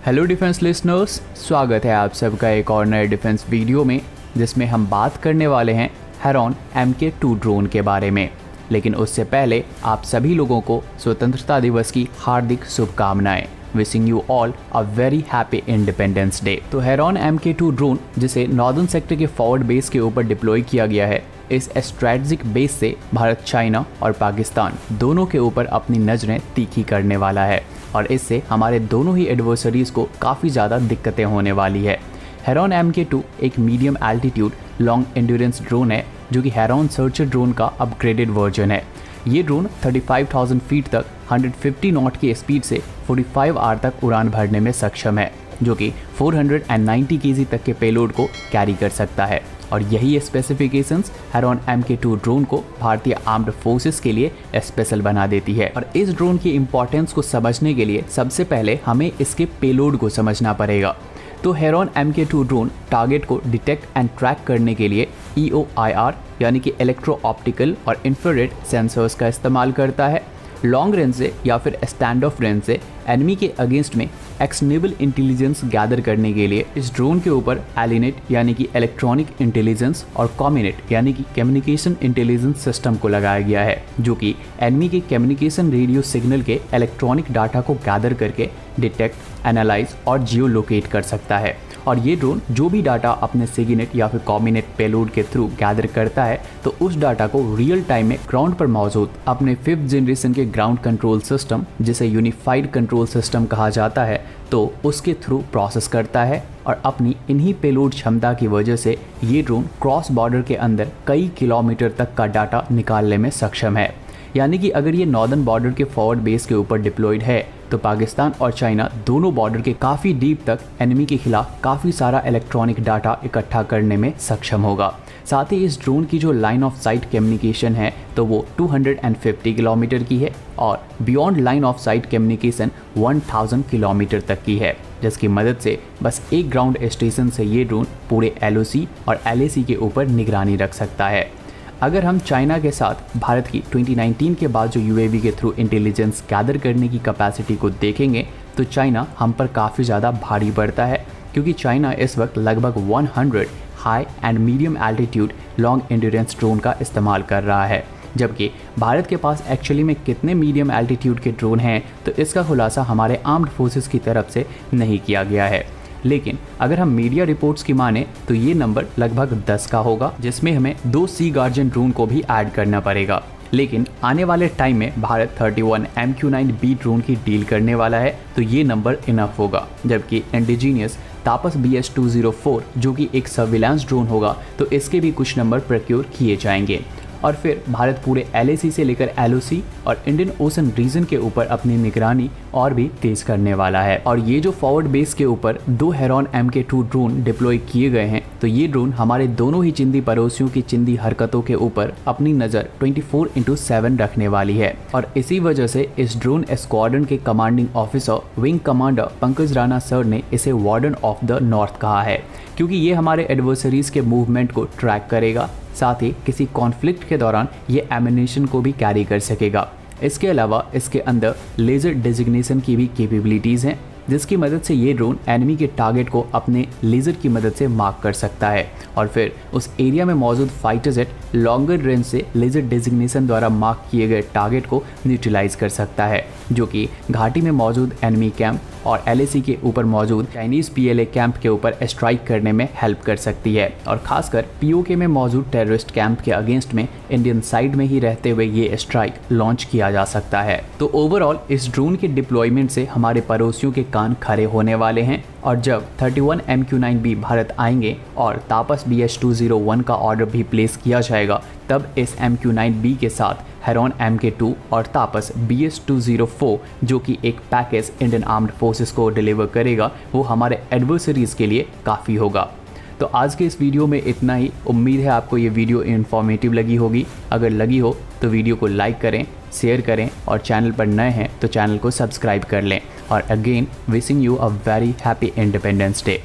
Hello defence listeners, स्वागत है आप सबका एक और नए डिफेंस वीडियो में, जिसमें हम बात करने वाले हैं हेरॉन MK2 ड्रोन के बारे में। लेकिन उससे पहले आप सभी लोगों को स्वतंत्रता दिवस की हार्दिक शुभकामनाएं। Wishing you all a very happy independence day. तो हेरॉन MK2 ड्रोन, जिसे नॉर्दर्न सेक्टर के फॉरवर्ड बेस के ऊपर डिप्लॉय किया गया है, इस स्ट्रेटेजिक बेस से भारत, चाइना और पाकिस्तान दोनों के ऊपर अपनी नजरें तीखी करने वाला है और इससे हमारे दोनों ही एडवर्सरीज को काफ़ी ज़्यादा दिक्कतें होने वाली है। हेरॉन MK2 एक medium altitude long endurance drone है जो कि हेरॉन सर्चर ड्रोन का अपग्रेडेड वर्जन है। ये ड्रोन 35,000 फीट तक 150 नॉट की स्पीड से 45 आवर तक उड़ान भरने में सक्षम है, जो कि 490 kg तक के पेलोड को कैरी कर सकता है। और यही स्पेसिफिकेशंस हेरॉन MK2 ड्रोन को भारतीय आर्म्ड फोर्सेस के लिए स्पेशल बना देती है। और इस ड्रोन की इंपॉर्टेंस को समझने के लिए सबसे पहले हमें इसके पेलोड को समझना पड़ेगा। तो हेरॉन MK2 ड्रोन टारगेट को डिटेक्ट एंड ट्रैक करने के लिए EOIR यानी कि इलेक्ट्रो ऑप्टिकल और इंफ्रारेड सेंसर्स का इस्तेमाल करता है। लॉन्ग रेंज से या फिर स्टैंड ऑफ रेंज से एनिमी के अगेंस्ट में एक्शनेबल इंटेलिजेंस गैदर करने के लिए इस ड्रोन के ऊपर एलिनेट यानी कि इलेक्ट्रॉनिक इंटेलिजेंस और कॉम्बिनेट यानी कि कम्युनिकेशन इंटेलिजेंस सिस्टम को लगाया गया है, जो कि एनिमी के कम्युनिकेशन रेडियो सिग्नल के इलेक्ट्रॉनिक डाटा को गैदर करके डिटेक्ट, एनालाइज और जियो लोकेट कर सकता है। और ये ड्रोन जो भी डाटा अपने सिग्नेट या फिर कॉम्बिनेट पेलोड के थ्रू गैदर करता है, तो उस डाटा को रियल टाइम में ग्राउंड पर मौजूद अपने 5th जनरेशन के ग्राउंड कंट्रोल सिस्टम, जिसे यूनिफाइड कंट्रोल सिस्टम कहा जाता है, तो उसके थ्रू प्रोसेस करता है। और अपनी इन्हीं पेलोड क्षमता की वजह से ये ड्रोन क्रॉस बॉर्डर के अंदर कई किलोमीटर तक का डाटा निकालने में सक्षम है। यानी कि अगर ये नॉर्दर्न बॉर्डर के फॉरवर्ड बेस के ऊपर डिप्लॉयड है, तो पाकिस्तान और चाइना दोनों बॉर्डर के काफ़ी डीप तक एनिमी के खिलाफ काफ़ी सारा इलेक्ट्रॉनिक डाटा इकट्ठा करने में सक्षम होगा। साथ ही इस ड्रोन की जो लाइन ऑफ साइट कम्युनिकेशन है, तो वो 250 किलोमीटर की है और beyond line of site communication 1000 kilometre तक की है, जिसकी मदद से बस एक ग्राउंड स्टेशन से ये ड्रोन पूरे LOC और LAC के ऊपर निगरानी रख सकता है। अगर हम चाइना के साथ भारत की 2019 के बाद जो UAV के थ्रू इंटेलिजेंस गैदर करने की कैपेसिटी को देखेंगे, तो चाइना हम पर काफ़ी ज़्यादा भारी पड़ता है, क्योंकि चाइना इस वक्त लगभग 100 high and medium altitude long endurance drone का इस्तेमाल कर रहा है। जबकि भारत के पास एक्चुअली में कितने मीडियम एल्टीट्यूड के ड्रोन हैं, तो इसका खुलासा हमारे आर्म्ड फोर्सेस की तरफ से नहीं किया गया है। लेकिन अगर हम मीडिया रिपोर्ट्स की माने, तो ये नंबर लगभग 10 का होगा, जिसमें हमें 2 सी गार्जियन ड्रोन को भी ऐड करना पड़ेगा। लेकिन आने वाले टाइम में भारत 31 MQ-9B ड्रोन की डील करने वाला है, तो ये नंबर इनफ होगा। जबकि इंडिजीनियस तापस BS-204 जो कि एक सर्विलांस ड्रोन होगा, तो इसके भी कुछ नंबर प्रोक्योर किए जाएंगे। और फिर भारत पूरे LAC से लेकर LOC और इंडियन ओशन रीजन के ऊपर अपनी निगरानी और भी तेज करने वाला है। और ये जो फॉरवर्ड बेस के ऊपर 2 हेरॉन MK2 ड्रोन डिप्लॉय किए गए हैं, तो ये ड्रोन हमारे दोनों ही चिंदी पड़ोसियों की चिंदी हरकतों के ऊपर अपनी नज़र 24/7 रखने वाली है। और इसी वजह से इस ड्रोन स्क्वाड्रन के commanding officer wing commander Pankaj Rana sir ने इसे वार्डन ऑफ द नॉर्थ कहा है, क्योंकि ये हमारे एडवर्सरीज के मूवमेंट को ट्रैक करेगा, साथ ही किसी कॉन्फ्लिक्ट के दौरान ये एमिनेशन को भी कैरी कर सकेगा। इसके अलावा इसके अंदर लेज़र डेजिग्नेशन की भी कैपेबिलिटीज़ हैं, जिसकी मदद से ये ड्रोन एनिमी के टारगेट को अपने लेज़र की मदद से मार्क कर सकता है और फिर उस एरिया में मौजूद फाइटर जेट लॉन्गर रेंज से लेज़र डेजिग्नेशन द्वारा मार्क किए गए टारगेट को न्यूट्रलाइज कर सकता है, जो कि घाटी में मौजूद एनिमी कैंप और LAC के ऊपर मौजूद चाइनीज़ PLA कैंप के ऊपर स्ट्राइक करने में हेल्प कर सकती है। और खासकर POK में मौजूद टेररिस्ट कैंप के अगेंस्ट में इंडियन साइड में ही रहते हुए ये स्ट्राइक लॉन्च किया जा सकता है। तो ओवरऑल इस ड्रोन के डिप्लॉयमेंट से हमारे पड़ोसियों के कान खड़े होने वाले हैं। और जब 31 MQ-9B भारत आएंगे और तापस BS-201 का ऑर्डर भी प्लेस किया जाएगा, तब इस MQ-9B के साथ हेरॉन MK2 और तापस BS-204 जो कि एक पैकेज इंडियन आर्म्ड फोर्सेस को डिलीवर करेगा, वो हमारे एडवर्सरीज के लिए काफ़ी होगा। तो आज के इस वीडियो में इतना ही। उम्मीद है आपको ये वीडियो इन्फॉर्मेटिव लगी होगी। अगर लगी हो तो वीडियो को लाइक करें, शेयर करें और चैनल पर नए हैं तो चैनल को सब्सक्राइब कर लें। और again wishing you a very happy independence day.